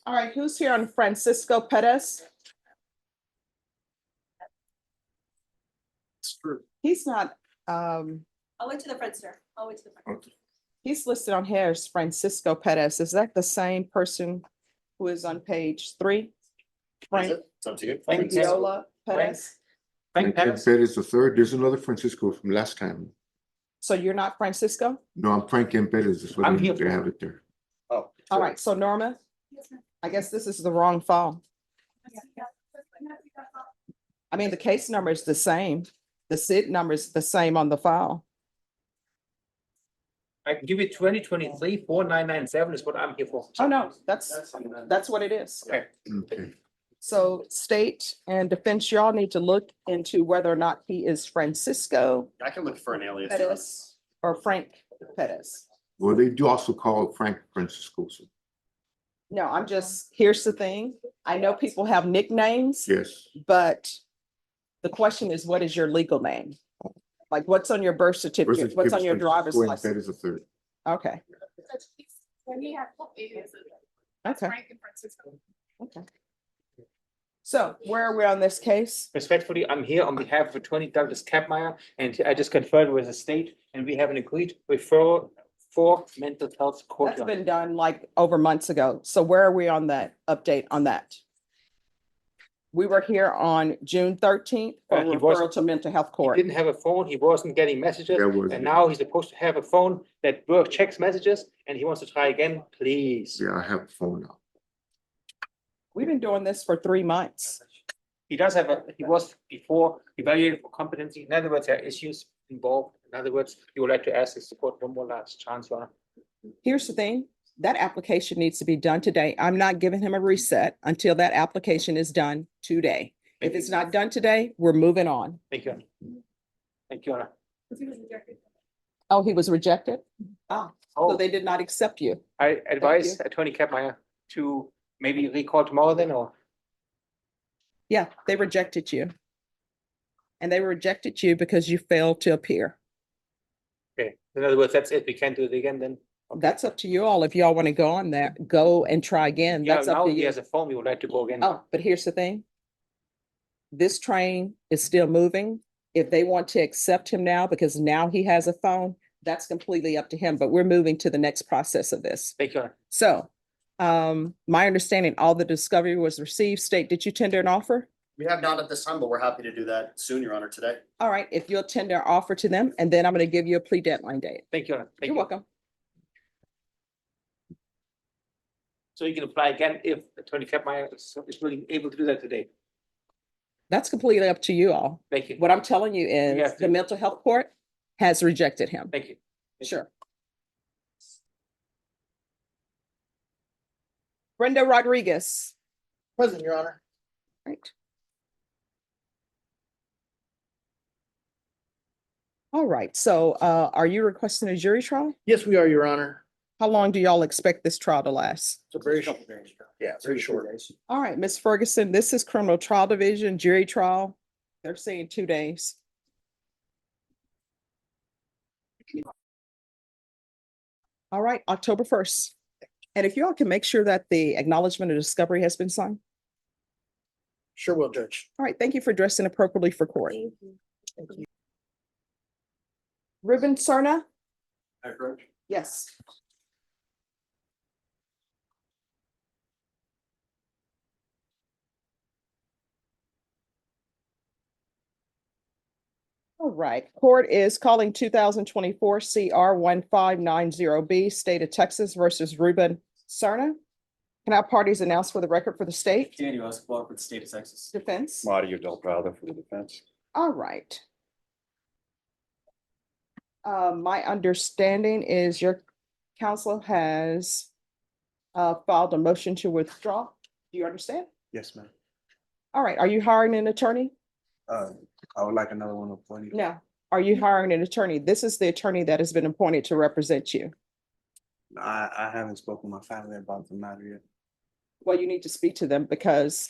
All right, who's here on Francisco Perez? He's not, I'll wait to the front, sir. I'll wait to the front. he's listed on here as Francisco Perez. Is that the same person who is on page 3? Frank, It's up to you. Frank Viola Perez? Frank Perez the third. There's another Francisco from last time. So you're not Francisco? No, I'm Frank M. Perez. That's what I'm they here. have it there. Oh. All right, so Norma, I guess this is the wrong file. I mean, the case number is the same. The SID number is the same on the file. I can give you 2023-4997 is what I'm here for. Oh, no, that's what it is. Okay. Okay. So state and defense, y'all need to look into whether or not he is Francisco I can look for an alias. Perez or Frank Perez. Well, they do also call Frank Francisco. So No, I'm just, here's the thing. I know people have nicknames, yes. but the question is, what is your legal name? Like, what's on your birth certificate? What's on your driver's Frank license? Perez the third. Okay, okay, okay. So where are we on this case? Respectfully, I'm here on behalf of Attorney Douglas Kapmeyer, and I just conferred with the state, and we have an agreed referral for mental health court. That's been done like over months ago. So where are we on that update on that? We were here on June 13th for He was- referral to mental health He court. didn't have a phone, he wasn't getting messages, That was and it. now he's supposed to have a phone that checks messages, and he wants to try again, please. Yeah, I have a phone now. We've been doing this for 3 months. He does have he was before evaluated for competency. In other words, there are issues involved. In other words, you would like to ask his support one more last chance, Your Honor. Here's the thing, that application needs to be done today. I'm not giving him a reset until that application is done today. If it's not done today, we're moving on. Thank you, Your Honor. Thank you, Your Honor. Oh, he was rejected? Ah, so Oh, they did not accept you. I advise Attorney Kapmeyer to maybe recall tomorrow then, or Yeah, they rejected you. And they rejected you because you failed to appear. okay. In other words, that's it. We can't do it again then. That's up to you all. If y'all want to go on that, go and try again. Yeah, That's up now to he you. has a phone. We would like to go again. Oh, but here's the thing. This train is still moving. If they want to accept him now, because now he has a phone, that's completely up to him, but we're moving to the next process of this. Thank you, Your Honor. So, my understanding, all the discovery was received. State, did you tender an offer? We have not at this time, but we're happy to do that soon, Your Honor, today. All right, if you'll tender an offer to them, and then I'm going to give you a plea deadline date. Thank you, Your Honor. Thank You're you. welcome. So you can apply again if Attorney Kapmeyer is really able to do that today. That's completely up to you all. Thank you. What I'm telling you is Yes, the mental health court has rejected him. Thank you. Sure. Brenda Rodriguez. Present, Your Honor. Right. All right, so are you requesting a jury trial? Yes, we are, Your Honor. How long do y'all expect this trial to last? It's a very short. Yeah, very short. All right, Ms. Ferguson, this is criminal trial division, jury trial. They're saying 2 days. All right, October 1st. And if y'all can make sure that the acknowledgement of discovery has been signed. Sure will, Judge. All right, thank you for dressing appropriately for court. Ruben Serna? Yes. All right, court is calling 2024 CR 1590B, State of Texas versus Ruben Serna. Can our parties announce for the record for the state? Daniel Escobar for the state of Texas. Defense? Mario Del Prado for the defense. All right. My understanding is your counsel has filed a motion to withdraw. Do you understand? Yes, ma'am. All right, are you hiring an attorney? I would like another one appointed. No. Are you hiring an attorney? This is the attorney that has been appointed to represent you. I haven't spoken to my family about the matter yet. Well, you need to speak to them because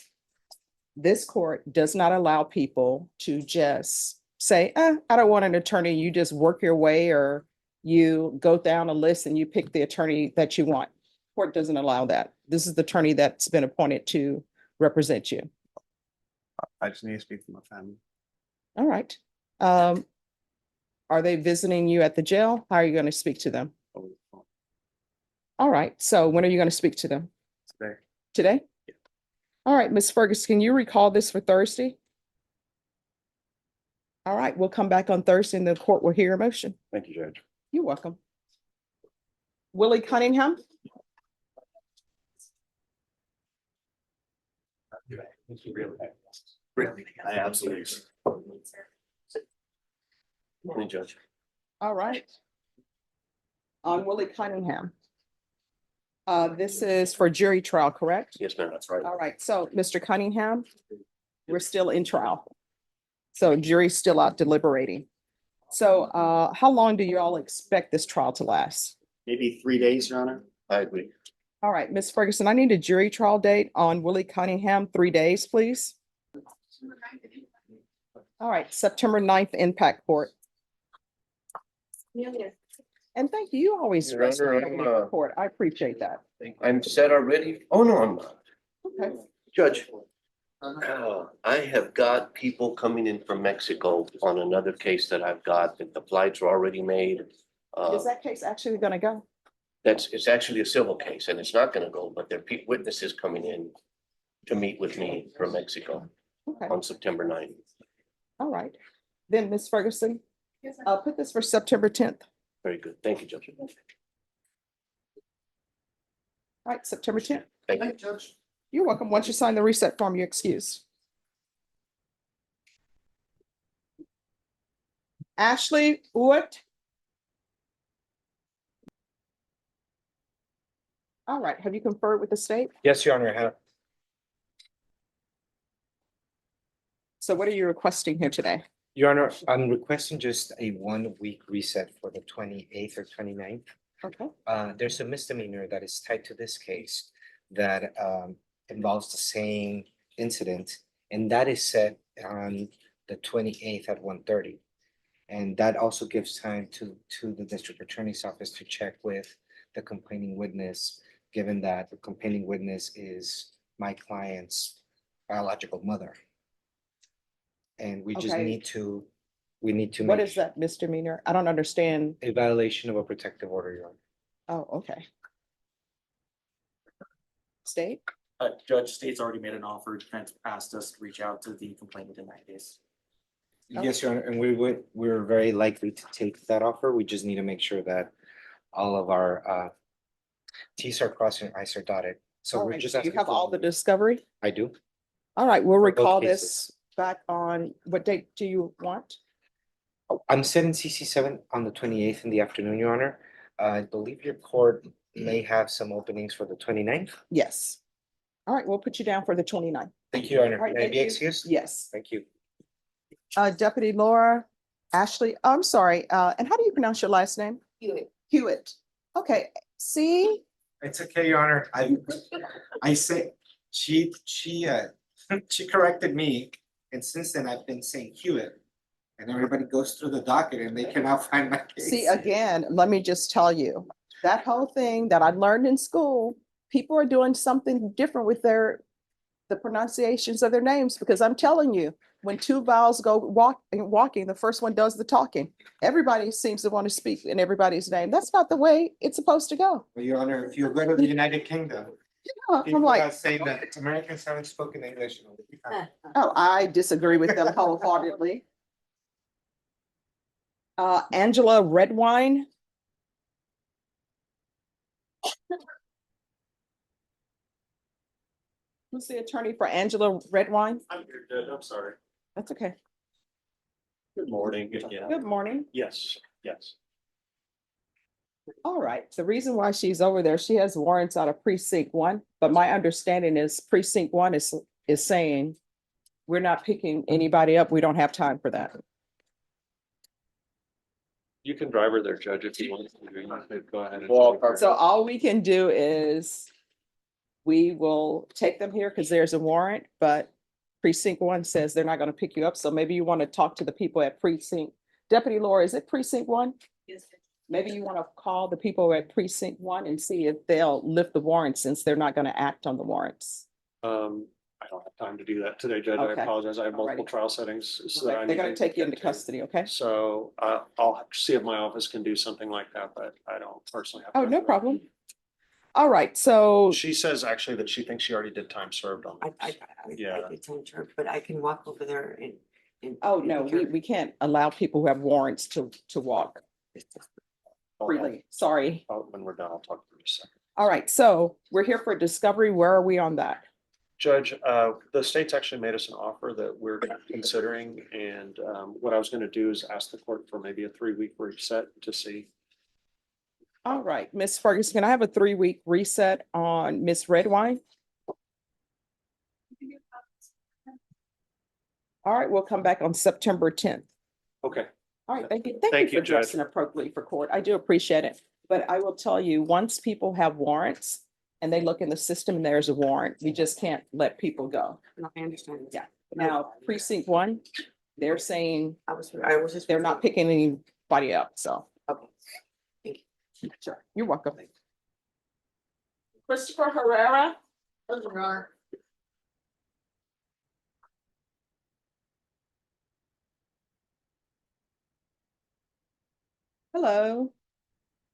this court does not allow people to just say, I don't want an attorney. You just work your way or you go down a list and you pick the attorney that you want. Court doesn't allow that. This is the attorney that's been appointed to represent you. I just need to speak to my family. All right. Are they visiting you at the jail? How are you going to speak to them? Over the phone All right. So when are you going to speak to them? today. Today? All right, Ms. Ferguson, can you recall this for Thursday? All right, we'll come back on Thursday and the court will hear a motion. Thank you, Judge. You're welcome. Willie Cunningham? Really? I absolutely. Morning, Judge. All right. On Willie Cunningham. This is for jury trial, correct? Yes, ma'am, that's right. All right, so Mr. Cunningham, we're still in trial. So jury's still out deliberating. So how long do you all expect this trial to last? Maybe 3 days, Your Honor. I agree. All right, Ms. Ferguson, I need a jury trial date on Willie Cunningham, 3 days, please. All right, September 9th, impact court. And thank you, you always Your dress Honor, me up I'm, in the court. I appreciate that. I'm set already. Oh, no, I'm not. Okay, Judge, I have got people coming in from Mexico on another case that I've got, that the flights are already made. is that case actually gonna go? It's actually a civil case and it's not gonna go, but there are witnesses coming in to meet with me from Mexico Okay, on September 9th. all right. Then, Ms. Ferguson, I'll put this for September 10th. Very good. Thank you, Judge. All right, September 10th. Thank you. Judge. You're welcome. Once you sign the reset form, you're excused. Ashley Wood. All right, have you conferred with the state? Yes, Your Honor, I have. So what are you requesting here today? Your Honor, I'm requesting just a 1 week reset for the 28th or 29th. Okay, There's a misdemeanor that is tied to this case that involves the same incident, and that is set on the 28th at 1:30. And that also gives time to the district attorney's office to check with the complaining witness, given that the complaining witness is my client's biological mother. And we just Okay. need to, we need to. what make is that misdemeanor? I don't understand. A violation of a protective order, Your Honor. Oh, okay. State? Judge, state's already made an offer, defense asked us to reach out to the complainant in that case. Yes, Your Honor, and we're very likely to take that offer. We just need to make sure that all of our Ts are crossed and Is are dotted. So All we're right, just so you asking. have for all the discovery? I do. All right, we'll For both recall cases. this back on, what date do you want? I'm setting CC7 on the 28th in the afternoon, Your Honor. I believe your court may have some openings for the 29th. Yes. All right, we'll put you down for the 29th. Thank you, Your Honor. All right, May I thank be you. excused? Yes. Thank you. Deputy Laura, Ashley, I'm sorry, and how do you pronounce your last name? Hewitt. Okay, see, It's okay, Your Honor. I say, she corrected me, and since then I've been saying Hewitt. And everybody goes through the docket and they cannot find my case. see, again, let me just tell you, that whole thing that I learned in school, people are doing something different with the pronunciations of their names, because I'm telling you, when two vowels go walking, the first one does the talking. Everybody seems to want to speak in everybody's name. That's not the way it's supposed to go. Well, Your Honor, if you go to the United Kingdom, I'm people like, are saying that Americans haven't spoken English. in a long time. oh, I disagree with them wholeheartedly. Angela Redwine. Who's the attorney for Angela Redwine? I'm here, Judge, I'm sorry. That's okay. Good morning. Good morning. Yes, yes. All right. The reason why she's over there, she has warrants out of precinct 1, but my understanding is precinct 1 is saying we're not picking anybody up. We don't have time for that. You can drive her there, Judge, if you want to. You could go ahead and. Well, So all we can do is we will take them here because there's a warrant, but precinct 1 says they're not going to pick you up. So maybe you want to talk to the people at precinct. Deputy Laura, is it precinct 1? Yes. maybe you want to call the people at precinct 1 and see if they'll lift the warrant since they're not going to act on the warrants. I don't have time to do that today, Judge. I Okay. apologize. I have multiple Alrighty. trial settings. So that I They're need going to take you into get to. custody, okay? So I'll see if my office can do something like that, but I don't personally have. Oh, time no for that. problem. All right, so, She says actually that she thinks she already did time served on. Yeah. It's on church, but I can walk over there and. oh, and no, be careful. we can't allow people who have warrants to walk freely. Sorry. When we're done, I'll talk to you in a second. All right, so we're here for discovery. Where are we on that? Judge, the state's actually made us an offer that we're considering, and what I was gonna do is ask the court for maybe a 3-week reset to see. All right, Ms. Ferguson, can I have a 3-week reset on Ms. Redwine? All right, we'll come back on September 10th. Okay, All right, thank you. Thank Thank you you, for Judge. dressing appropriately for court. I do appreciate it. But I will tell you, once people have warrants and they look in the system and there's a warrant, we just can't let people go. No, I understand. Yeah. Now precinct 1, they're saying I was just. they're not picking anybody up, so. Okay. Thank you. Sure, you're welcome. Christopher Herrera. Present, Your Honor. Hello.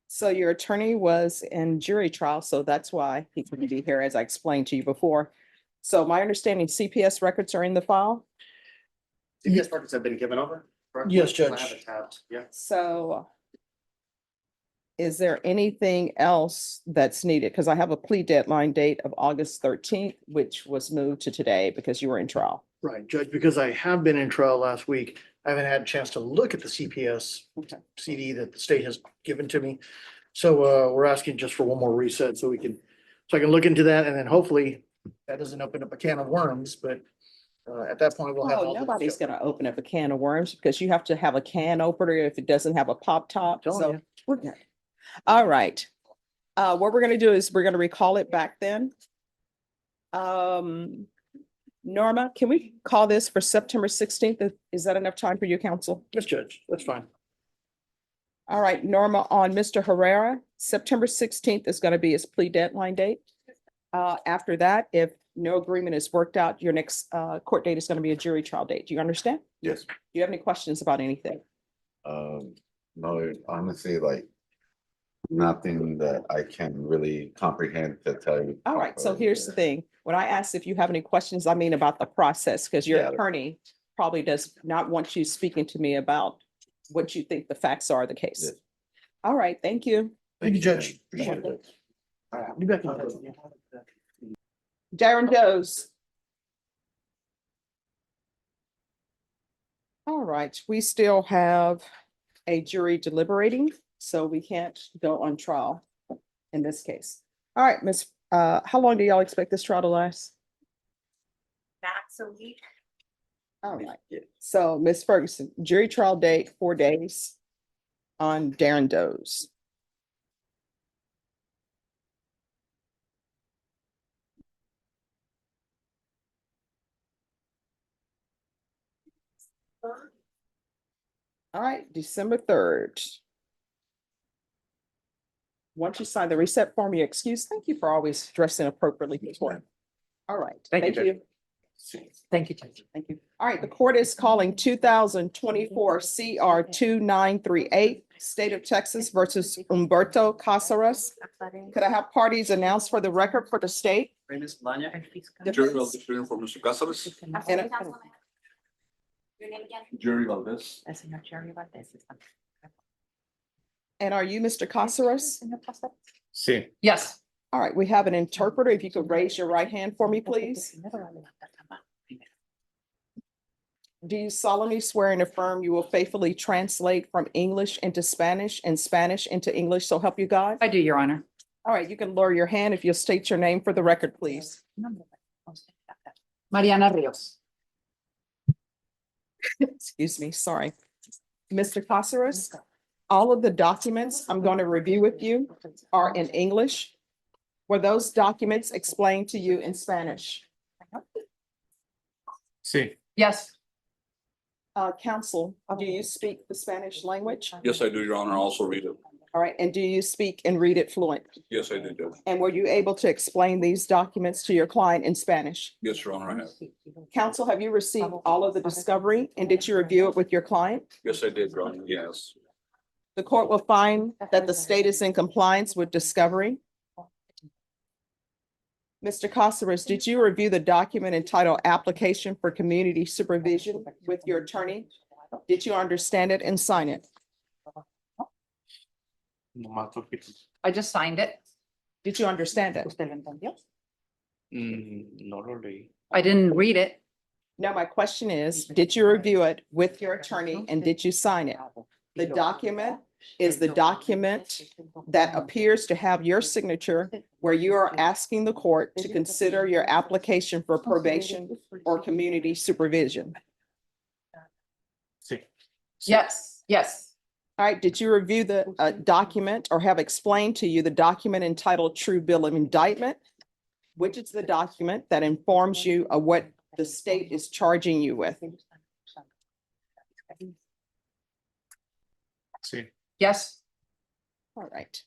So your attorney was in jury trial, so that's why he couldn't be here, as I explained to you before. So my understanding, CPS records are in the file. CPS records have been given over? correct? Yes, I Judge. have it tabbed, yeah. So is there anything else that's needed? Because I have a plea deadline date of August 13th, which was moved to today because you were in trial. Right, Judge, because I have been in trial last week, I haven't had a chance to look at the CPS Okay. CD that the state has given to me. So we're asking just for one more reset so I can look into that, and then hopefully that doesn't open up a can of worms, but at that point we'll have Oh, all. nobody's gonna open up a can of worms because you have to have a can opener if it doesn't have a pop top. Telling So you. we're good. All right. What we're gonna do is we're gonna recall it back then. Norma, can we call this for September 16th? Is that enough time for you, counsel? Yes, Judge, that's fine. All right, Norma, on Mr. Herrera, September 16th is gonna be his plea deadline date. After that, if no agreement is worked out, your next court date is gonna be a jury trial date. Do you understand? Yes. Do you have any questions about anything? No, honestly, like nothing that I can really comprehend to tell you. All right, so here's the thing. When I ask if you have any questions, I mean about the process, because your Yeah. attorney probably does not want you speaking to me about what you think the facts are of the case. Yes. All right, thank you. Thank you, Judge. Appreciate it. All right, I'll be back in touch with you. Darren Doze. All right, we still have a jury deliberating, so we can't go on trial in this case. All right, Miss, how long do y'all expect this trial to last? Max a week. All right, so Miss Ferguson, jury trial date, 4 days on Darren Doze. All right, December 3rd. Once you sign the reset form, you excuse. Thank you for always dressing appropriately before. All right, Thank you, thank you. Thank you, Judge. Thank you. All right, the court is calling 2024 CR 2938, State of Texas versus Humberto Casares. Could I have parties announced for the record for the state? Jerry Valdez, for Mr. Casares. And- Your name again? Jerry Valdez. And are you Mr. Casares? Sí. Yes. All right, we have an interpreter. If you could raise your right hand for me, please. Do you solemnly swear and affirm you will faithfully translate from English into Spanish and Spanish into English, so help you God? I do, Your Honor. All right, you can lower your hand if you'll state your name for the record, please. Mariana Rios. Excuse me, sorry. Mr. Casares, all of the documents I'm going to review with you are in English. Were those documents explained to you in Spanish? Sí. Yes. Counsel, do you speak the Spanish language? Yes, I do, Your Honor. I also read it. All right, and do you speak and read it fluent? Yes, I did, Judge. And were you able to explain these documents to your client in Spanish? Yes, Your Honor, I have. Counsel, have you received all of the discovery and did you review it with your client? Yes, I did, Your Honor, yes. The court will find that the state is in compliance with discovery. Mr. Casares, did you review the document entitled Application for Community Supervision with your attorney? Did you understand it and sign it? I just signed it. Did you understand it? I didn't read it. Now, my question is, did you review it with your attorney and did you sign it? The document is the document that appears to have your signature where you are asking the court to consider your application for probation or community supervision. Yes, yes. All right, did you review the document or have explained to you the document entitled True Bill of Indictment? Which is the document that informs you of what the state is charging you with? Yes, All right.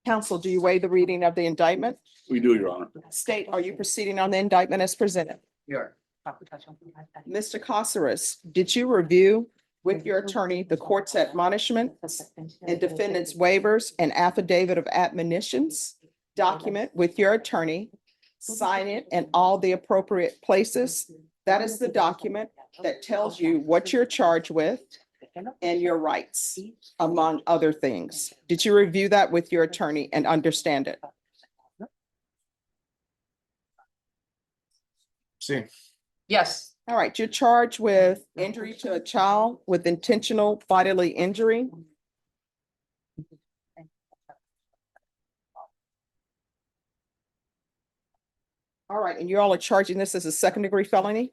Counsel, do you waive the reading of the indictment? We do, Your Honor. State, are you proceeding on the indictment as presented? Here. Mr. Casares, did you review with your attorney the court's admonishment and defendant's waivers and affidavit of admonitions document with your attorney? Sign it in all the appropriate places. That is the document that tells you what you're charged with and your rights, among other things. Did you review that with your attorney and understand it? yes, All right, you're charged with injury to a child with intentional bodily injury. All right, and you all are charging this as a second-degree felony?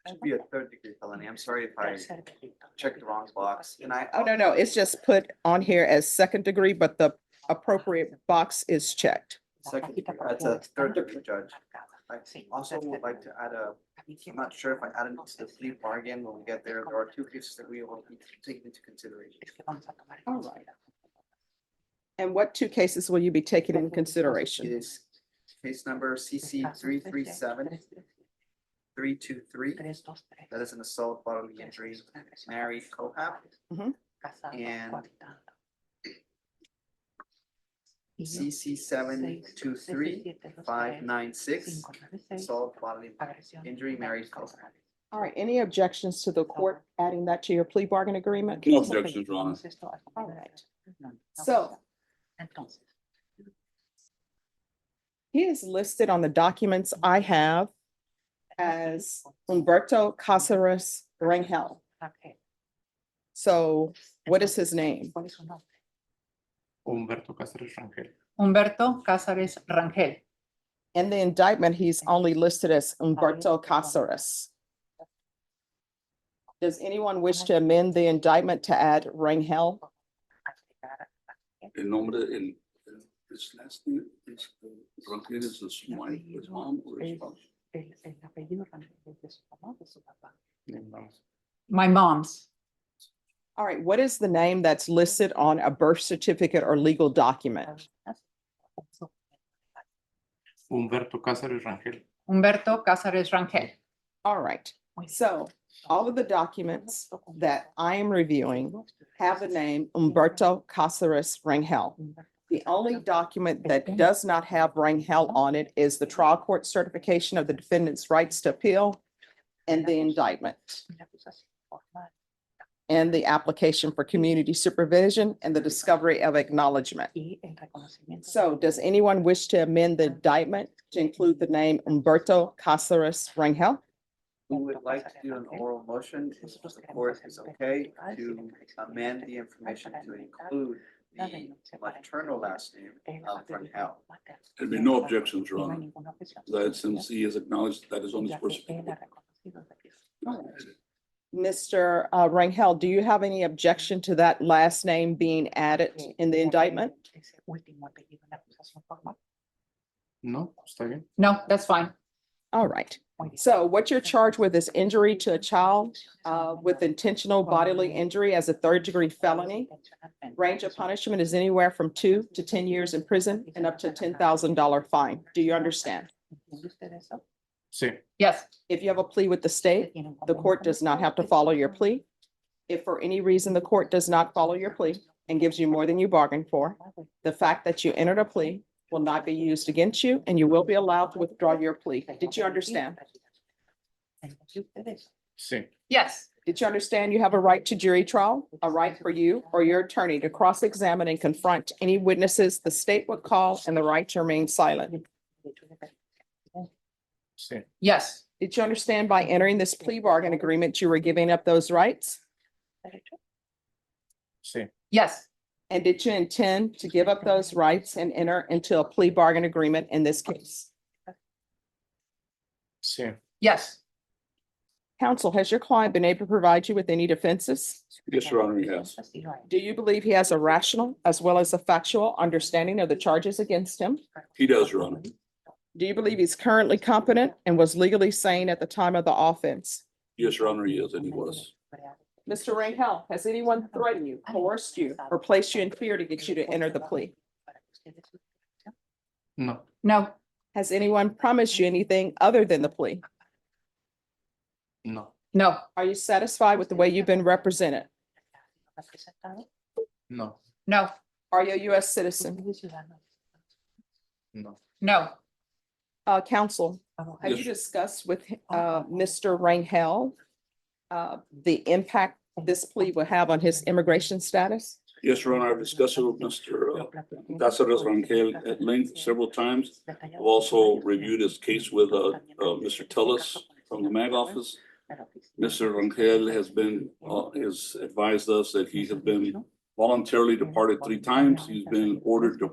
Should be a third degree felony. I'm sorry if I checked the wrong box. And I, Oh, no, it's just put on here as second degree, but the appropriate box is checked. second, that's a third degree, Judge. I also would like to add I'm not sure if I added it to the plea bargain when we get there. There are two cases that we will be taking into consideration. All right. And what two cases will you be taking into consideration? It is case number CC 337-323. That is an assault bodily injury, married cohab. Mhm. And CC 723-596, assault bodily injury, married cohab. All right, any objections to the court adding that to your plea bargain agreement? No objections, Your Honor. All right. So he is listed on the documents I have as Humberto Casares Rangel. So what is his name? Humberto Cáceres Rangel. Humberto Casares Rangel. In the indictment, he's only listed as Humberto Casares. Does anyone wish to amend the indictment to add Rangel? El nombre, his last name is Rangel, is his wife, his mom, or his spouse? My mom's. All right, what is the name that's listed on a birth certificate or legal document? Humberto Cáceres Rangel. Humberto Casares Rangel. All right, so all of the documents that I am reviewing have the name Humberto Casares Rangel. The only document that does not have Rangel on it is the trial court certification of the defendant's rights to appeal and the indictment and the application for community supervision and the discovery of acknowledgement. So does anyone wish to amend the indictment to include the name Humberto Casares Rangel? We would like to do an oral motion, if the court is okay, to amend the information to include the maternal last name of Rangel. There'd be no objections, Your Honor. That since he has acknowledged that is on his birth certificate. Mr. Rangel, do you have any objection to that last name being added in the indictment? No, está bien. No, that's fine. All right. So what you're charged with is injury to a child with intentional bodily injury as a third-degree felony. Range of punishment is anywhere from 2 to 10 years in prison and up to $10,000 fine. Do you understand? Sí. Yes. If you have a plea with the state, the court does not have to follow your plea. If for any reason the court does not follow your plea and gives you more than you bargained for, the fact that you entered a plea will not be used against you and you will be allowed to withdraw your plea. Did you understand? Sí. Yes. Did you understand you have a right to jury trial, a right for you or your attorney to cross-examine and confront any witnesses the state would call, and the right to remain silent? Sí. Yes. Did you understand by entering this plea bargain agreement, you were giving up those rights? Sí. Yes. And did you intend to give up those rights and enter into a plea bargain agreement in this case? Sí. Yes. Counsel, has your client been able to provide you with any defenses? Yes, Your Honor, yes. Do you believe he has a rational as well as a factual understanding of the charges against him? He does, Your Honor. Do you believe he's currently competent and was legally sane at the time of the offense? Yes, Your Honor, he is, and he was. Mr. Rangel, has anyone threatened you, coerced you, or placed you in fear to get you to enter the plea? No. No. Has anyone promised you anything other than the plea? No. No. Are you satisfied with the way you've been represented? No. No. Are you a U.S. citizen? No. No. Counsel, have you discussed with Mr. Rangel the impact this plea will have on his immigration status? Yes, Your Honor, I've discussed it with Mr. Cáceres Rangel at length several times. I've also reviewed his case with Mr. Tullis from the MAG office. Mr. Rangel has advised us that he has been voluntarily departed 3 times. He's been ordered to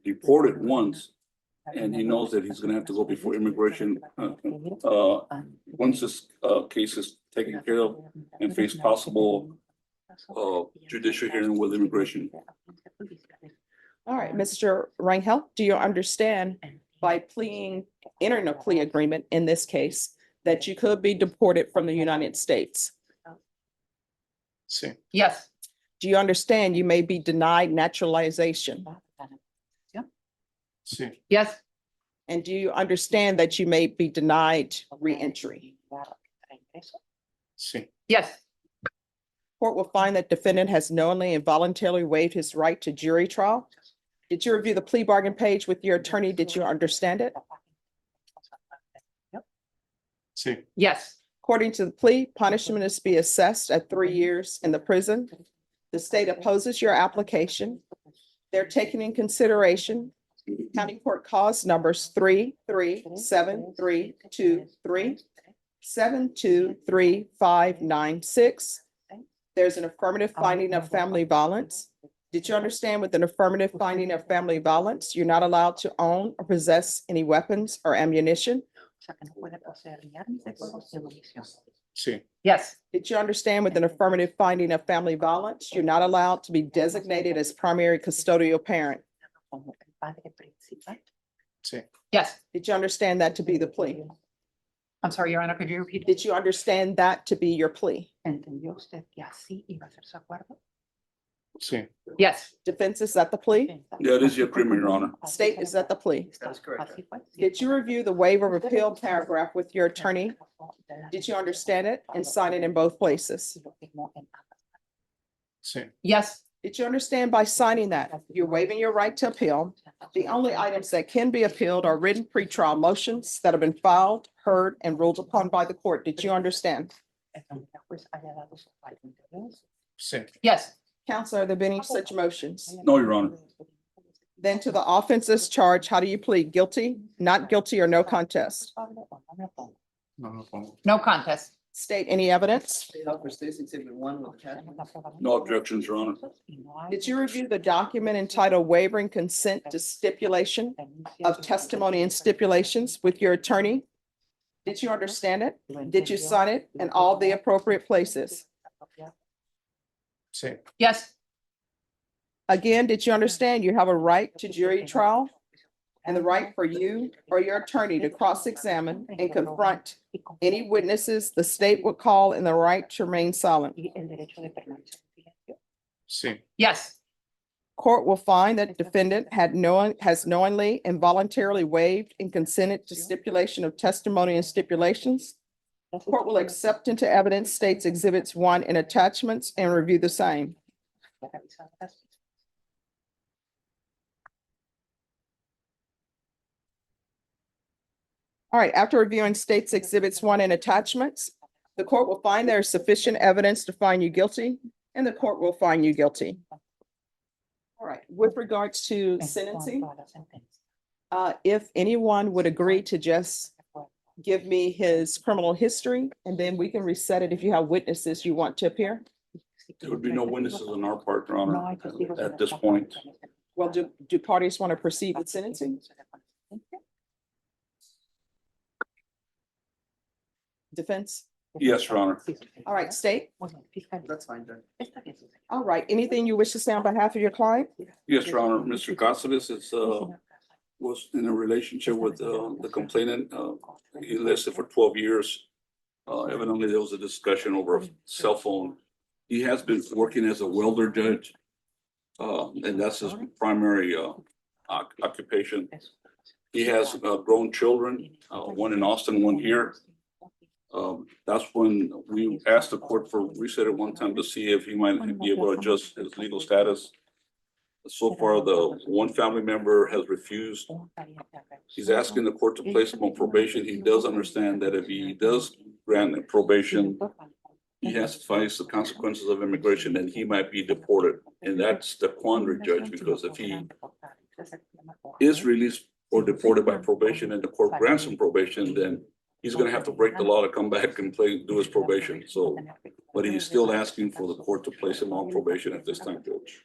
deported once. And he knows that he's gonna have to go before immigration once this case is taken care of and face possible judicial hearing with immigration. All right, Mr. Rangel, do you understand by entering a plea agreement in this case that you could be deported from the United States? Sí. Yes. Do you understand you may be denied naturalization? Sí. Yes. And do you understand that you may be denied reentry? Sí. Yes. Court will find that defendant has knowingly and voluntarily waived his right to jury trial. Did you review the plea bargain page with your attorney? Did you understand it? Sí. Yes. According to the plea, punishment is to be assessed at 3 years in the prison. The state opposes your application. They're taking in consideration County Court cause numbers 33732, 7235596. There's an affirmative finding of family violence. Did you understand with an affirmative finding of family violence, you're not allowed to own or possess any weapons or ammunition? Sí. Yes. Did you understand with an affirmative finding of family violence, you're not allowed to be designated as primary custodial parent? Sí. Yes. Did you understand that to be the plea? I'm sorry, Your Honor, could you repeat? Did you understand that to be your plea? Sí. Yes. Defense, is that the plea? Yeah, it is your agreement, Your Honor. State, is that the plea? That's correct. Did you review the waiver of appeal paragraph with your attorney? Did you understand it and sign it in both places? Sí. Yes. Did you understand by signing that you're waiving your right to appeal? The only items that can be appealed are written pretrial motions that have been filed, heard, and ruled upon by the court. Did you understand? Sí. Yes. Counselor, have there been any such motions? No, Your Honor. Then to the offenses charged, how do you plead? Guilty, not guilty, or no contest? No, no pongo. No contest. State any evidence? For State's Exhibit 1 with attachment. No objections, Your Honor. Did you review the document entitled waiving consent to stipulation of testimony and stipulations with your attorney? Did you understand it? Did you sign it in all the appropriate places? Sí. Yes. Again, did you understand you have a right to jury trial? and the right for you or your attorney to cross-examine and confront any witnesses the state would call, and the right to remain silent. Yes. Court will find that defendant has knowingly and voluntarily waived and consented to stipulation of testimony and stipulations. Court will accept into evidence states exhibits 1 and attachments and review the same. All right, after reviewing states exhibits 1 and attachments, the court will find there is sufficient evidence to find you guilty, and the court will find you guilty. All right, with regards to sentencing, if anyone would agree to just give me his criminal history, and then we can reset it if you have witnesses you want to appear. There would be no witnesses on our part, Your Honor, at this point. Well, do parties want to proceed with sentencing? Defense? Yes, Your Honor. All right, state? That's fine, Judge. All right, anything you wish to say on behalf of your client? Yes, Your Honor. Mr. Cáceres was in a relationship with the complainant. He listed for 12 years. Evidently, there was a discussion over a cell phone. He has been working as a welder, Judge. And that's his primary occupation. He has grown children, one in Austin, one here. That's when we asked the court for reset at one time to see if he might be able to adjust his legal status. So far, the one family member has refused. He's asking the court to place him on probation. He does understand that if he does grant probation, he has to face the consequences of immigration and he might be deported. And that's the quandary, Judge, because if he is released or deported by probation and the court grants him probation, then he's gonna have to break the law to come back and do his probation. So, but he's still asking for the court to place him on probation at this time, Judge.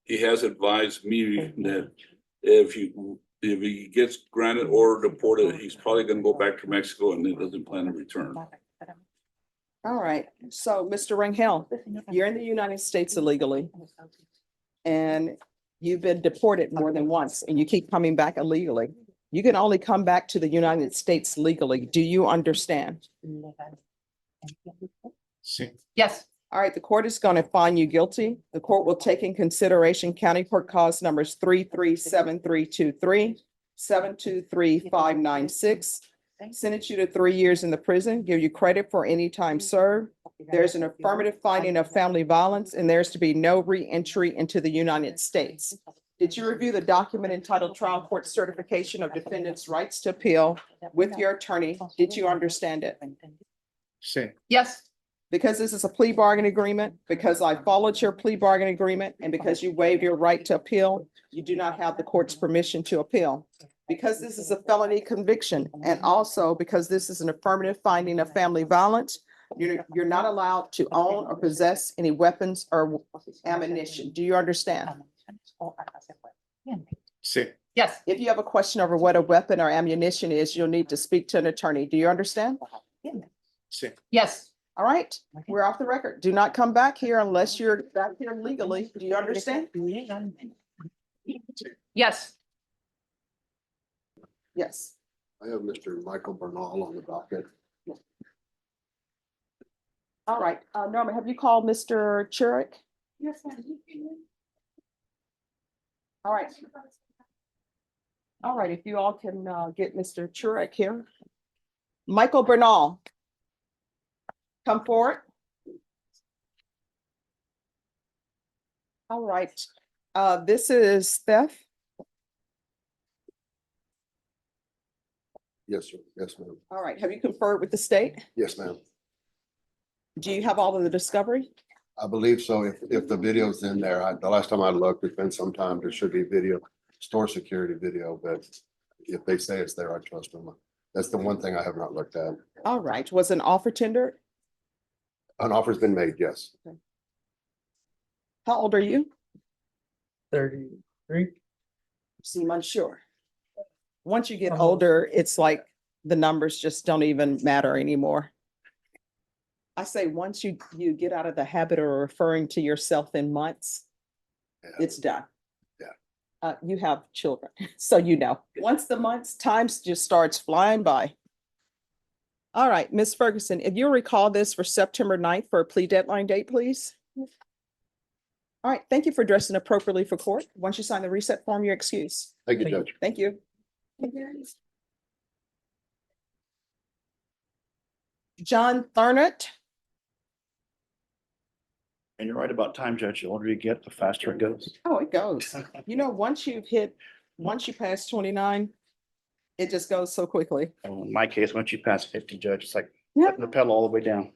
He has advised me that if he gets granted or deported, he's probably gonna go back to Mexico and he doesn't plan to return. All right, so Mr. Rangel, you're in the United States illegally, and you've been deported more than once, and you keep coming back illegally. You can only come back to the United States legally. Do you understand? Yes. All right, the court is going to find you guilty. The court will take in consideration county court cause numbers 337323, 723-596. Sentence you to 3 years in the prison, give you credit for any time served. There's an affirmative finding of family violence, and there's to be no re-entry into the United States. Did you review the document entitled Trial Court Certification of Defendant's Rights to Appeal with your attorney? Did you understand it? Yes. Because this is a plea bargain agreement, because I followed your plea bargain agreement, and because you waived your right to appeal, you do not have the court's permission to appeal. Because this is a felony conviction, and also because this is an affirmative finding of family violence, you're not allowed to own or possess any weapons or ammunition. Do you understand? Yes. If you have a question over what a weapon or ammunition is, you'll need to speak to an attorney. Do you understand? Yes. All right, we're off the record. Do not come back here unless you're back here legally. Do you understand? Yes. Yes. I have Mr. Michael Bernal on the docket. All right, Norma, have you called Mr. Churick? Yes, All right. All right, if you all can get Mr. Churick here. Michael Bernal. Come forward. All right, this is Steph. Yes, sir. Yes, ma'am. All right, have you conferred with the state? Yes, ma'am. Do you have all of the discovery? I believe so. If the video's in there, the last time I looked, it's been some time, there should be video, store security video, but if they say it's there, I trust them. That's the one thing I have not looked at. All right, was an offer tendered? An offer's been made, yes. How old are you? 33. Seem unsure. Once you get older, it's like the numbers just don't even matter anymore. I say, once you get out of the habit of referring to yourself in months, Yeah. it's done. Yeah. You have children, so you know. Once the months, times just starts flying by. All right, Ms. Ferguson, if you'll recall this for September 9th for a plea deadline date, please. All right, thank you for dressing appropriately for court. Once you sign the reset form, you're excused. Thank you, Judge. Thank you. John Thurnett. And you're right about time, Judge. The older you get, the faster it goes. Oh, it goes. You know, once you pass 29, it just goes so quickly. In my case, once you pass 50, Judge, it's like Yeah. putting the pedal all the way down.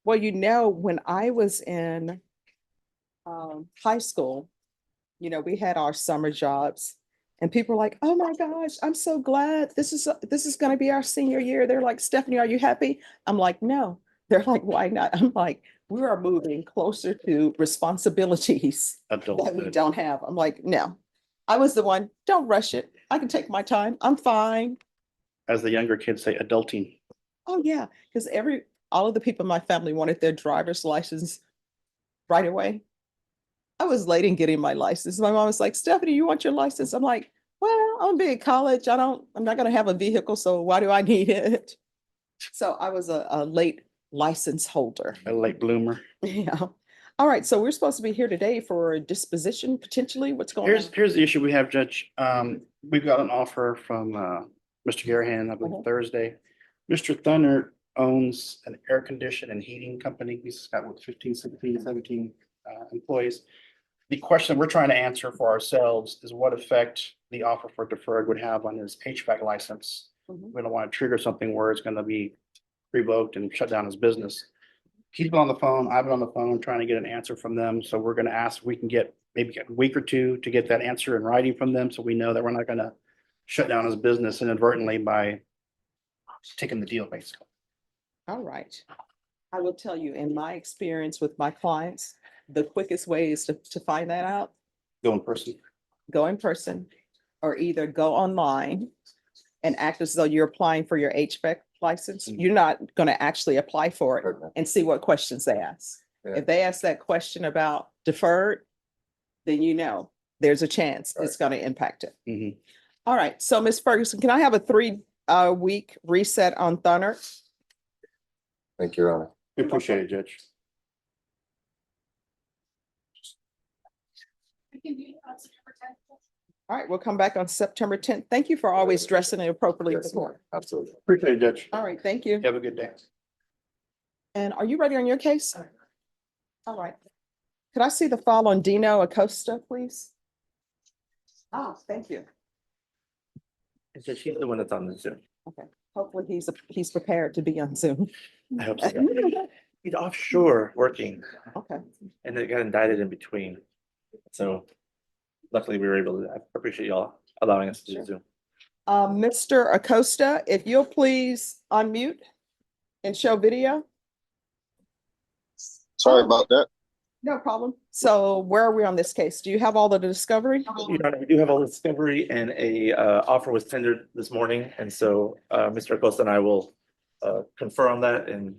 Well, you know, when I was in high school, you know, we had our summer jobs and people were like, oh my gosh, I'm so glad this is going to be our senior year. They're like, Stephanie, are you happy? I'm like, no. They're like, why not? I'm like, we are moving closer to responsibilities that we Adulthood. don't have. I'm like, no. I was the one, don't rush it. I can take my time. I'm fine. As the younger kids say, adulting. Oh, yeah. Because all of the people in my family wanted their driver's license right away. I was late in getting my license. My mom was like, Stephanie, you want your license? I'm like, well, I'm gonna be in college. I'm not gonna have a vehicle, so why do I need it? So I was a late license holder. A late bloomer. Yeah. All right. So we're supposed to be here today for a disposition potentially. What's going on? Here's the issue we have, Judge. We've got an offer from Mr. Garahan, I believe Thursday. Mr. Thunder owns an air condition and heating company. He's got what, 15, 16, 17 employees. The question we're trying to answer for ourselves is what effect the offer for deferred would have on his HVAC license. We don't want to trigger something where it's going to be revoked and shut down his business. He's been on the phone, I've been on the phone trying to get an answer from them. So we're going to ask if we can get maybe a week or two to get that answer in writing from them. So we know that we're not going to shut down his business inadvertently by taking the deal, basically. All right. I will tell you, in my experience with my clients, the quickest way is to find that out. Go in person. Go in person, or either go online and act as though you're applying for your HVAC license. You're not going to actually apply for it and see what questions they ask. Yeah. If they ask that question about deferred, then you know there's a chance it's going to impact it. All right. So Ms. Ferguson, can I have a 3-week reset on Thunder? Thank you, Your Honor. We appreciate it, Judge. All right, we'll come back on September 10th. Thank you for always dressing it appropriately Yes, this morning. absolutely. Appreciate it, Judge. All right, thank you. Have a good day. And are you ready on your case? All right. Could I see the file on Dino Acosta, please? Oh, thank you. So she's the one that's on the Zoom. Okay, hopefully he's prepared to be on Zoom. I hope so. He's offshore working Okay, and they got indicted in between. So luckily we were able to, I appreciate y'all allowing us to do Zoom. Mr. Acosta, if you'll please unmute and show video. Sorry about that. No problem. So where are we on this case? Do you have all the discovery? Your Honor, we do have all the discovery and a offer was tendered this morning. And so Mr. Acosta and I will confer on that and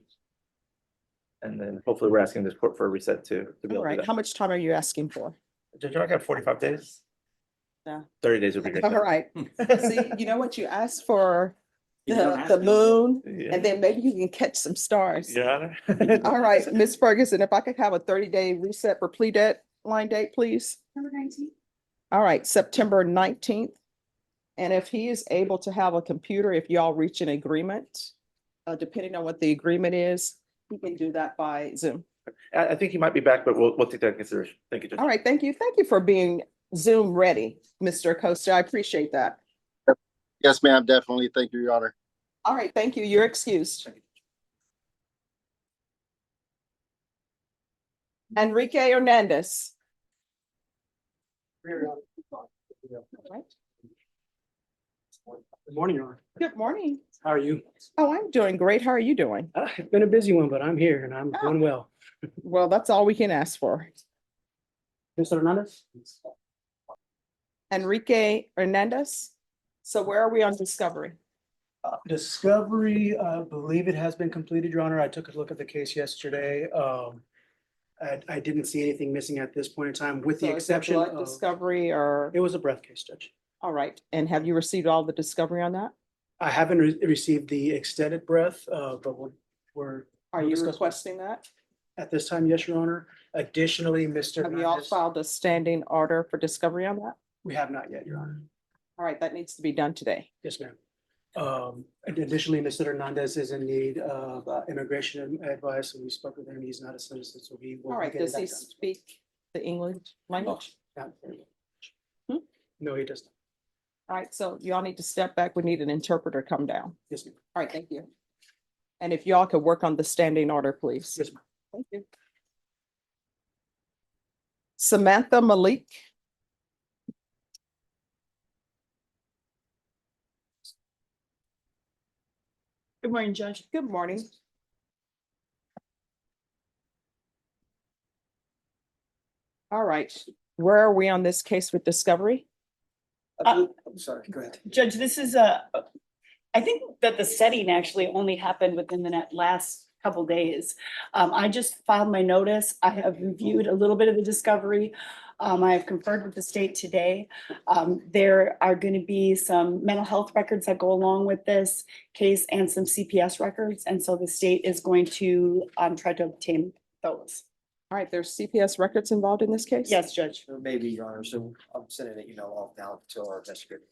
then hopefully we're asking this court for a reset to be All able to right, do how much time are you asking for? that. Judge, I got 45 days. Yeah. 30 days would be great. All right. See, you know what, you asked for You don't the ask moon, Yeah. and then maybe you can catch some stars. Your Honor. All right, Ms. Ferguson, if I could have a 30-day reset for plea deadline date, please. Number 19. All right, September 19th. And if he is able to have a computer, if y'all reach an agreement, depending on what the agreement is, he can do that by Zoom. I think he might be back, but we'll take that into consideration. Thank you, Judge. All right, thank you. Thank you for being Zoom ready, Mr. Acosta. I appreciate that. Yes, ma'am, definitely. Thank you, Your Honor. All right, thank you. You're excused. Enrique Hernandez. Good morning, Your Honor. Good morning. How are you? Oh, I'm doing great. How are you doing? It's been a busy one, but I'm here and I'm doing well. Well, that's all we can ask for. Mr. Hernandez? Enrique Hernandez. So where are we on discovery? Discovery, I believe it has been completed, Your Honor. I took a look at the case yesterday. I didn't see anything missing at this point in time, with the So is it exception blood of, discovery or, it was a breath case, Judge. all right, and have you received all the discovery on that? I haven't received the extended breath, but we're. Are we'll you discuss requesting that? At this time, yes, Your Honor. Additionally, Mr. Have you all Hernandez- filed a standing order for discovery on that? We have not yet, Your Honor. All right, that needs to be done today. Yes, ma'am. And additionally, Mr. Hernandez is in need of immigration advice, and we spoke with him. He's not a citizen, so he will. All be right, getting does he that done. speak the English language? Not- Hmm? No, he does not. All right, so y'all need to step back. We need an interpreter come down. Yes, ma'am. All right, thank you. And if y'all could work on the standing order, please. Yes, ma'am. Thank you. Samantha Malik. Good morning, Judge. Good morning. All right, where are we on this case with discovery? I'm sorry, go ahead. Judge, this is I think that the setting actually only happened within the last couple days. I just filed my notice. I have reviewed a little bit of the discovery. I have conferred with the state today. There are going to be some mental health records that go along with this case and some CPS records. And so the state is going to try to obtain those. All right, there's CPS records involved in this case? Yes, Judge. Maybe, Your Honor, so I'm sending an email off now to our investigator.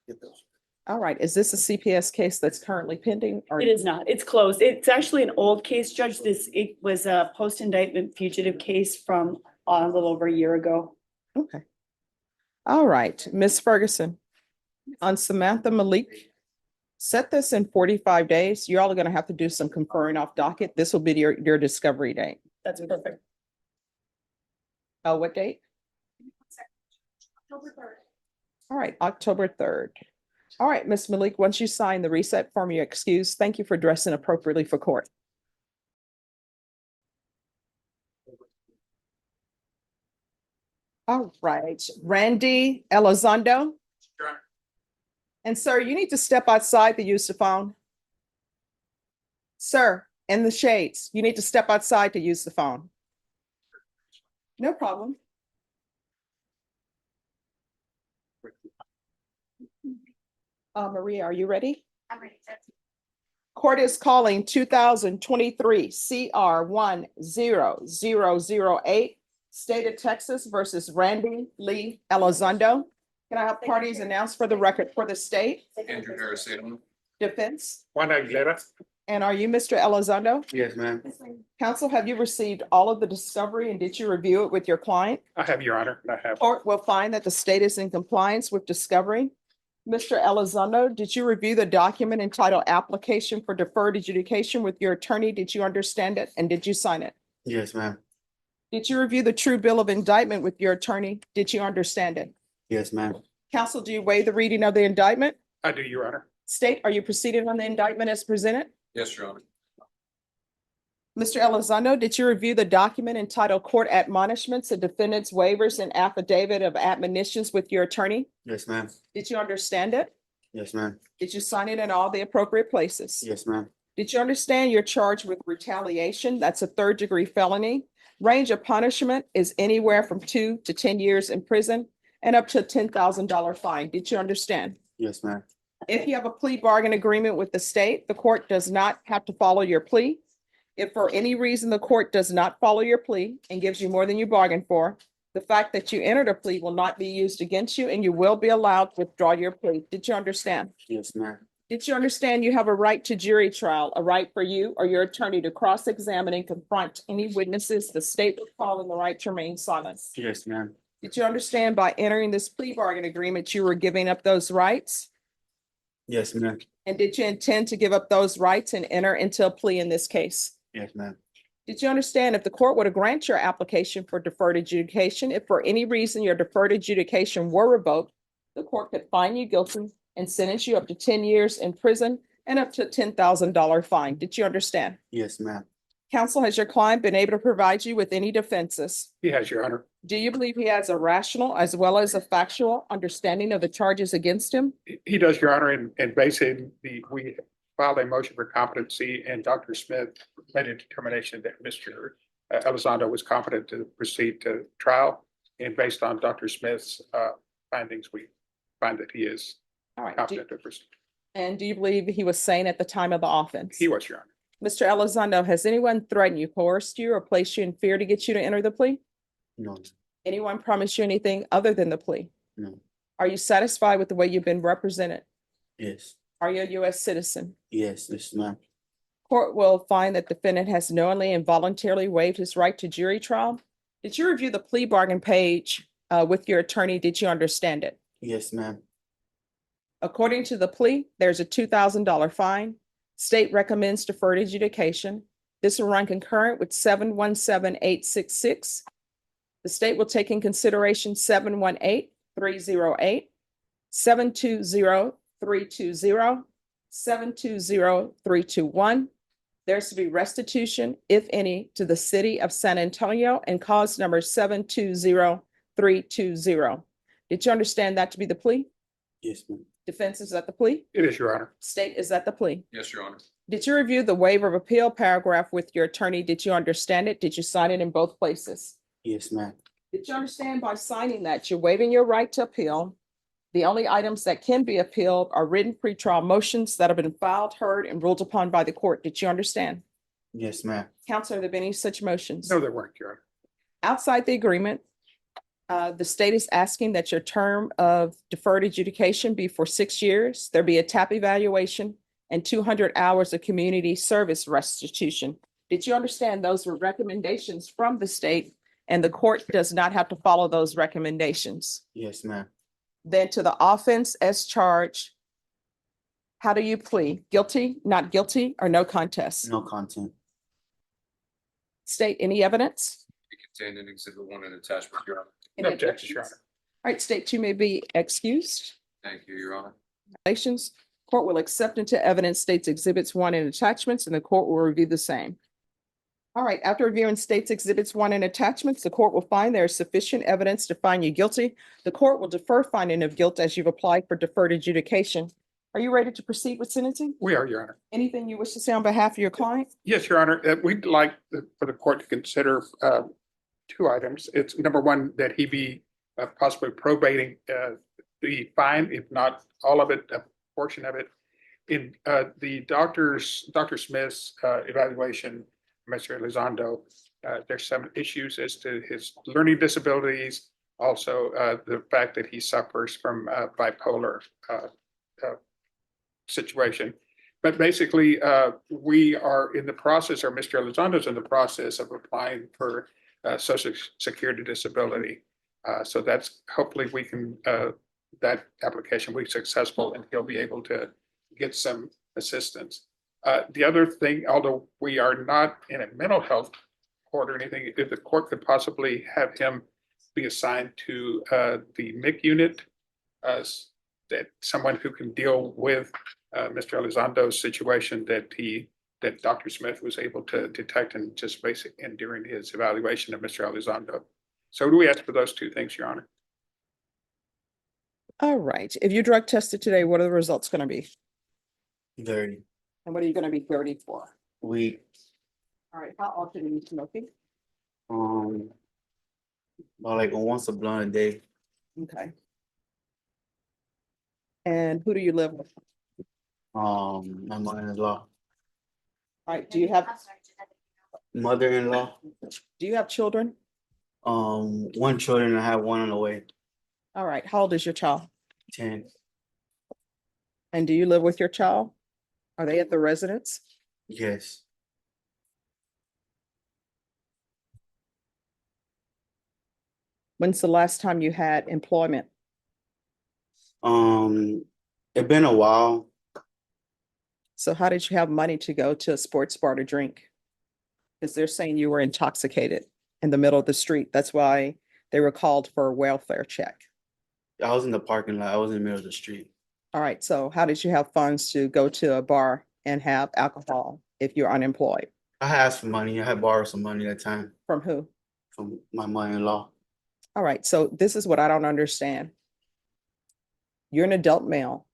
Get those. All right, is this a CPS case that's currently pending? Or It is not. It's closed. It's actually an old case, Judge. It was a post-indictment fugitive case from a little over a year ago. Okay. All right, Ms. Ferguson, on Samantha Malik, set this in 45 days. You all are gonna have to do some conferring off docket. This will be your discovery date. That's perfect. Oh, what date? All right, October 3rd. All right, Ms. Malik, once you sign the reset form, you're excused. Thank you for dressing appropriately for court. All right, Randy Elizondo. And sir, you need to step outside to use the phone. Sir, in the shades, you need to step outside to use the phone. No problem. Maria, are you ready? I'm ready, Judge. Court is calling 2023 CR 10008, State of Texas versus Randy Lee Elizondo. Can I have parties announced for the record for the state? Andrew Harris. Defense? Juan Aguilera. And are you Mr. Elizondo? Yes, ma'am. Counsel, have you received all of the discovery and did you review it with your client? I have, Your Honor, I have. Court will find that the state is in compliance with discovery. Mr. Elizondo, did you review the document entitled Application for Deferred Adjudication with your attorney? Did you understand it and did you sign it? Yes, ma'am. Did you review the true bill of indictment with your attorney? Did you understand it? Yes, ma'am. Counsel, do you waive the reading of the indictment? I do, Your Honor. State, are you proceeding on the indictment as presented? Yes, Your Honor. Mr. Elizondo, did you review the document entitled Court Admonishments, the defendant's waivers and affidavit of admonitions with your attorney? Yes, ma'am. Did you understand it? Yes, ma'am. Did you sign it in all the appropriate places? Yes, ma'am. Did you understand you're charged with retaliation? That's a third-degree felony. Range of punishment is anywhere from 2 to 10 years in prison and up to a $10,000 fine. Did you understand? Yes, ma'am. If you have a plea bargain agreement with the state, the court does not have to follow your plea. If for any reason the court does not follow your plea and gives you more than you bargained for, the fact that you entered a plea will not be used against you and you will be allowed to withdraw your plea. Did you understand? Yes, ma'am. Did you understand you have a right to jury trial, a right for you or your attorney to cross-examine and confront any witnesses the state would call in the right to remain silent? Yes, ma'am. Did you understand by entering this plea bargain agreement, you were giving up those rights? Yes, ma'am. And did you intend to give up those rights and enter into a plea in this case? Yes, ma'am. Did you understand if the court were to grant your application for deferred adjudication, if for any reason your deferred adjudication were revoked, the court could find you guilty and sentence you up to 10 years in prison and up to a $10,000 fine. Did you understand? Yes, ma'am. Counsel, has your client been able to provide you with any defenses? He has, Your Honor. Do you believe he has a rational as well as a factual understanding of the charges against him? He does, Your Honor, and basically, we filed a motion for competency and Dr. Smith made a determination that Mr. Elizondo was competent to proceed to trial. And based on Dr. Smith's findings, we find that he is All right. competent to proceed. And do you believe he was sane at the time of the offense? He was, Your Honor. Mr. Elizondo, has anyone threatened you, coerced you, or placed you in fear to get you to enter the plea? No, Anyone promised you anything other than the plea? no, Are you satisfied with the way you've been represented? yes, Are you a U.S. citizen? yes, ma'am. Court will find that defendant has knowingly and voluntarily waived his right to jury trial. Did you review the plea bargain page with your attorney? Did you understand it? Yes, ma'am. According to the plea, there's a $2,000 fine. State recommends deferred adjudication. This will run concurrent with 717-866. The state will take in consideration 718-308, 720-320, 720-321. There's to be restitution, if any, to the city of San Antonio and cause number 720-320. Did you understand that to be the plea? Yes, ma'am. Defense, is that the plea? It is, Your Honor. State, is that the plea? Yes, Your Honor. Did you review the waiver of appeal paragraph with your attorney? Did you understand it? Did you sign it in both places? Yes, ma'am. Did you understand by signing that you're waiving your right to appeal? The only items that can be appealed are written pretrial motions that have been filed, heard, and ruled upon by the court. Did you understand? Yes, ma'am. Counsel, have there been any such motions? No, there weren't, Your Honor. Outside the agreement, the state is asking that your term of deferred adjudication be for 6 years. There be a TAP evaluation and 200 hours of community service restitution. Did you understand those were recommendations from the state and the court does not have to follow those recommendations? Yes, ma'am. Then to the offense as charged, how do you plead? Guilty, not guilty, or no contest? No content. State, any evidence? Contained in Exhibit 1 and attachment, Your Honor. Any No objection, Your objections? Honor. All right, state, you may be excused. Thank you, Your Honor. Relations. Court will accept into evidence states exhibits 1 and attachments, and the court will review the same. All right, after reviewing states exhibits 1 and attachments, the court will find there is sufficient evidence to find you guilty. The court will defer finding of guilt as you've applied for deferred adjudication. Are you ready to proceed with sentencing? We are, Your Honor. Anything you wish to say on behalf of your client? Yes, Your Honor. We'd like for the court to consider 2 items. It's number one, that he be possibly probating the fine, if not all of it, a portion of it. In the Dr. Smith's evaluation, Mr. Elizondo, there's some issues as to his learning disabilities, also the fact that he suffers from bipolar situation. But basically, we are in the process, or Mr. Elizondo's in the process of applying for Social Security disability. So that's, hopefully we can, that application will be successful and he'll be able to get some assistance. The other thing, although we are not in a mental health court or anything, if the court could possibly have him be assigned to the MIC unit, that someone who can deal with Mr. Elizondo's situation that Dr. Smith was able to detect and just basically and during his evaluation of Mr. Elizondo. So do we ask for those 2 things, Your Honor? All right, if you drug tested today, what are the results going to be? 30. And what are you going to be 30 for? Week. All right, how often are you smoking? About like once a blunt a day. Okay. And who do you live with? My mother-in-law. All right, do you have Mother-in-law. do you have children? 1 children, I have 1 on the way. All right, how old is your child? 10. And do you live with your child? Are they at the residence? Yes. When's the last time you had employment? It's been a while. So how did you have money to go to a sports bar to drink? Because they're saying you were intoxicated in the middle of the street. That's why they were called for a welfare check. I was in the parking lot. I was in the middle of the street. All right, so how did you have funds to go to a bar and have alcohol if you're unemployed? I had asked for money. I had borrowed some money that time From who? from my mother-in-law. All right, so this is what I don't understand. You're an adult male.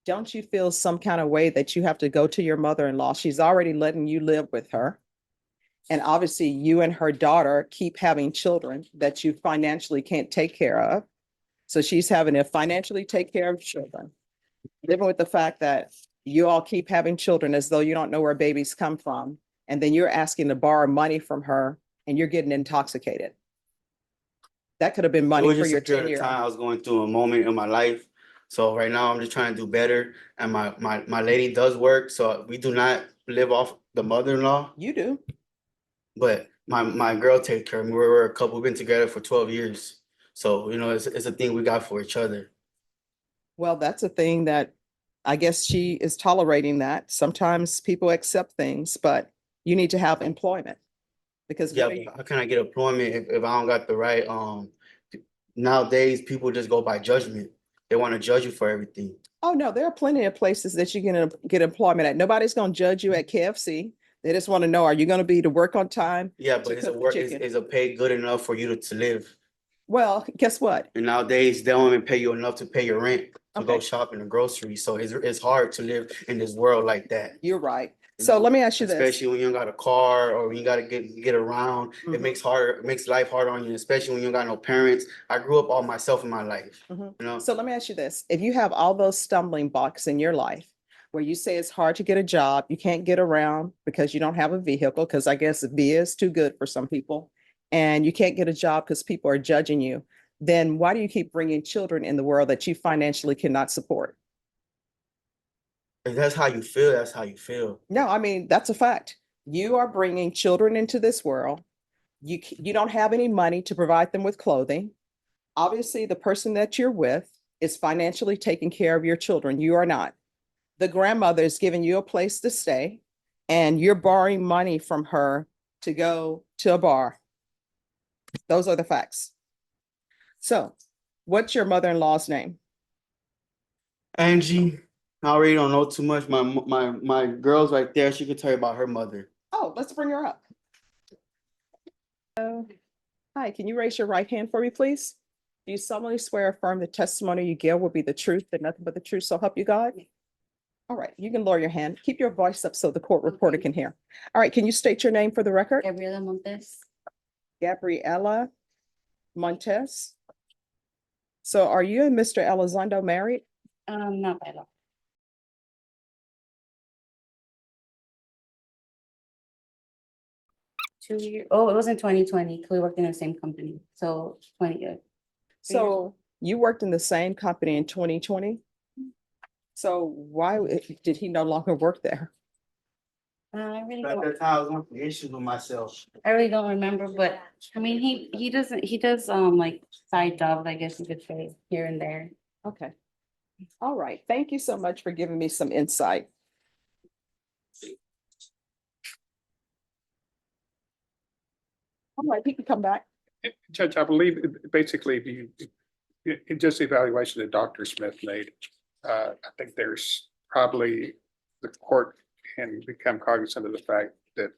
Don't you feel some kind of way that you have to go to your mother-in-law? She's already letting you live with her. And obviously you and her daughter keep having children that you financially can't take care of. So she's having to financially take care of children. Living with the fact that you all keep having children as though you don't know where babies come from. And then you're asking to borrow money from her and you're getting intoxicated. That could have been It money was for just your a period 10 of year. time. I was going through a moment in my life. So right now I'm just trying to do better. And my lady does work. So we do not live off the mother-in-law, You do. but my girl takes care of me. We're a couple, we've been together for 12 years. So, you know, it's a thing we got for each other. Well, that's a thing that I guess she is tolerating that. Sometimes people accept things, but you need to have employment. Because Yeah, what are you- but how can I get employment if I don't got the right, nowadays people just go by judgment. They want to judge you for everything. oh no, there are plenty of places that you can get employment at. Nobody's gonna judge you at KFC. They just want to know, are you gonna be to work on time? Yeah, to but is cook a the work, chicken? is a pay good enough for you to live? Well, guess what? And nowadays, they don't even pay you enough to pay your rent to go Okay. shopping and groceries. So it's hard to live in this world like that. You're right. You So know, let me ask you this. Especially when you don't got a car or when you gotta get around. Mhm. It makes life harder on you, especially when you don't got no parents. I grew up all myself in my life, Mhm. you know? So let me ask you this. If you have all those stumbling blocks in your life where you say it's hard to get a job, you can't get around because you don't have a vehicle, because I guess via is too good for some people, and you can't get a job because people are judging you, then why do you keep bringing children in the world that you financially cannot support? If that's how you feel, that's how you feel. No, I mean, that's a fact. You are bringing children into this world. You don't have any money to provide them with clothing. Obviously, the person that you're with is financially taking care of your children. You are not. The grandmother is giving you a place to stay, and you're borrowing money from her to go to a bar. Those are the facts. So, what's your mother-in-law's name? Angie, I already don't know too much. My girl's right there. She could tell you about her mother. Oh, let's bring her up. Hi, can you raise your right hand for me, please? Do you solemnly swear or affirm the testimony you give will be the truth and nothing but the truth, so help you God? All right, you can lower your hand. Keep your voice up so the court reporter can hear. All right, can you state your name for the record? Gabriela Montes. Gabriela Montes. So are you and Mr. Elizondo married? No, by law. Oh, it was in 2020. We worked in the same company, so 20 years. So you worked in the same company in 2020? So why did he no longer work there? I really At don't, that time, I was going through issues with myself. I really don't remember, but I mean, he does like side jobs, I guess you could say, here and there. Okay. All right. Thank you so much for giving me some insight. All right, he can come back. Judge, I believe basically in just the evaluation that Dr. Smith made, I think there's probably the court can become cognizant of the fact that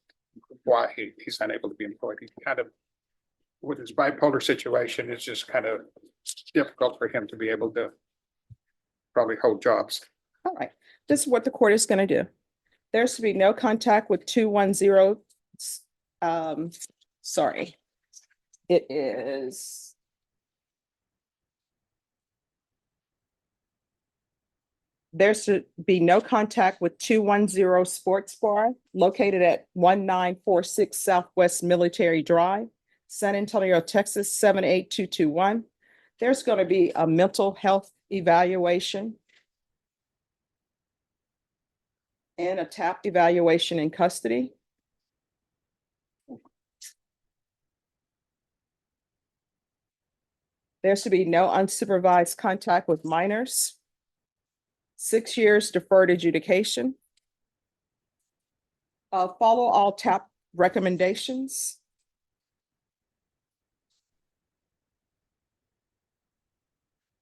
why he's unable to be employed. He kind of, with his bipolar situation, it's just kind of difficult for him to be able to probably hold jobs. All right, this is what the court is going to do. There's to be no contact with 210. Sorry. It is. There's to be no contact with 210 Sports Bar located at 1946 Southwest Military Drive, San Antonio, Texas, 78221. There's going to be a mental health evaluation and a TAP evaluation in custody. There's to be no unsupervised contact with minors. 6 years deferred adjudication. Follow all TAP recommendations.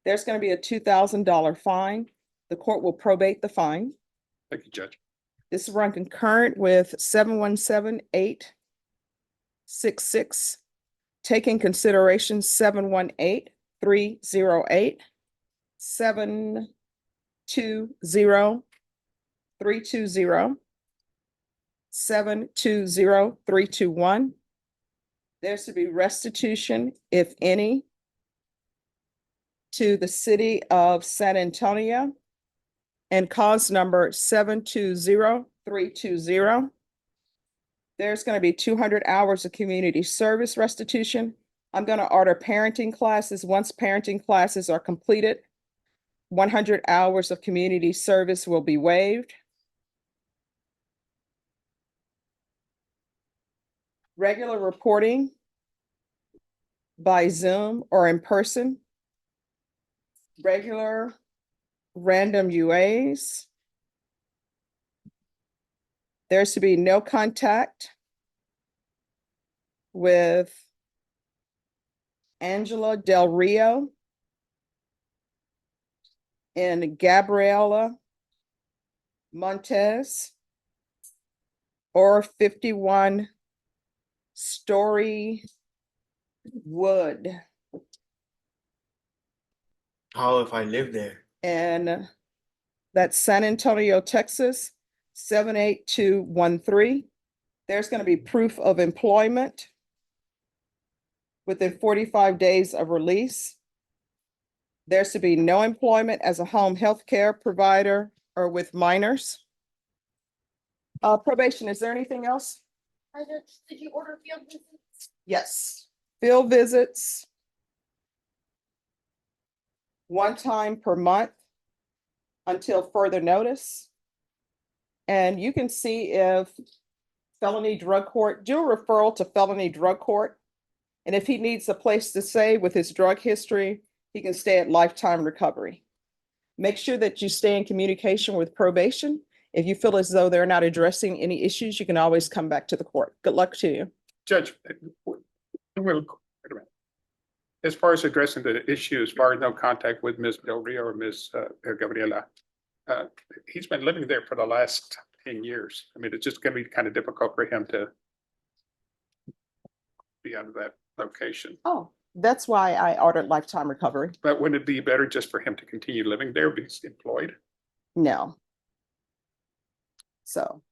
There's going to be a $2,000 fine. The court will probate the fine. Thank you, Judge. This is run concurrent with 717-866. Taking consideration 718-308, 720-320, 720-321. There's to be restitution, if any, to the city of San Antonio, and cause number 720-320. There's going to be 200 hours of community service restitution. I'm going to order parenting classes. Once parenting classes are completed, 100 hours of community service will be waived. Regular reporting by Zoom or in person. Regular random UAs. There's to be no contact with Angela Del Rio and Gabriela Montez or 51 Story Wood. How if I live there? And that's San Antonio, Texas, 78213. There's going to be proof of employment within 45 days of release. There's to be no employment as a home health care provider or with minors. Probation, is there anything else? Did you order field visits? Yes. Field visits. One time per month until further notice. And you can see if felony drug court, do a referral to felony drug court. And if he needs a place to stay with his drug history, he can stay at lifetime recovery. Make sure that you stay in communication with probation. If you feel as though they're not addressing any issues, you can always come back to the court. Good luck to you. Judge, wait a minute. As far as addressing the issue, as far as no contact with Ms. Del Rio or Ms. Gabriela, he's been living there for the last 10 years. I mean, it's just gonna be kind of difficult for him to be out of that location. Oh, that's why I ordered lifetime recovery. But wouldn't it be better just for him to continue living there, be employed? No. So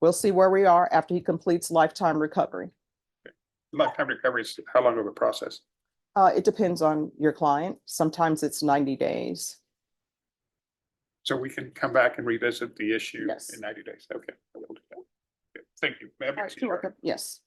we'll see where we are after he completes lifetime recovery. Lifetime recovery is how long of a process? It depends on your client. Sometimes it's 90 days. So we can come back and revisit the issue Yes. in 90 days. Okay. I will do that. Okay, thank you. May I have your All right, seat? you're welcome. Yes.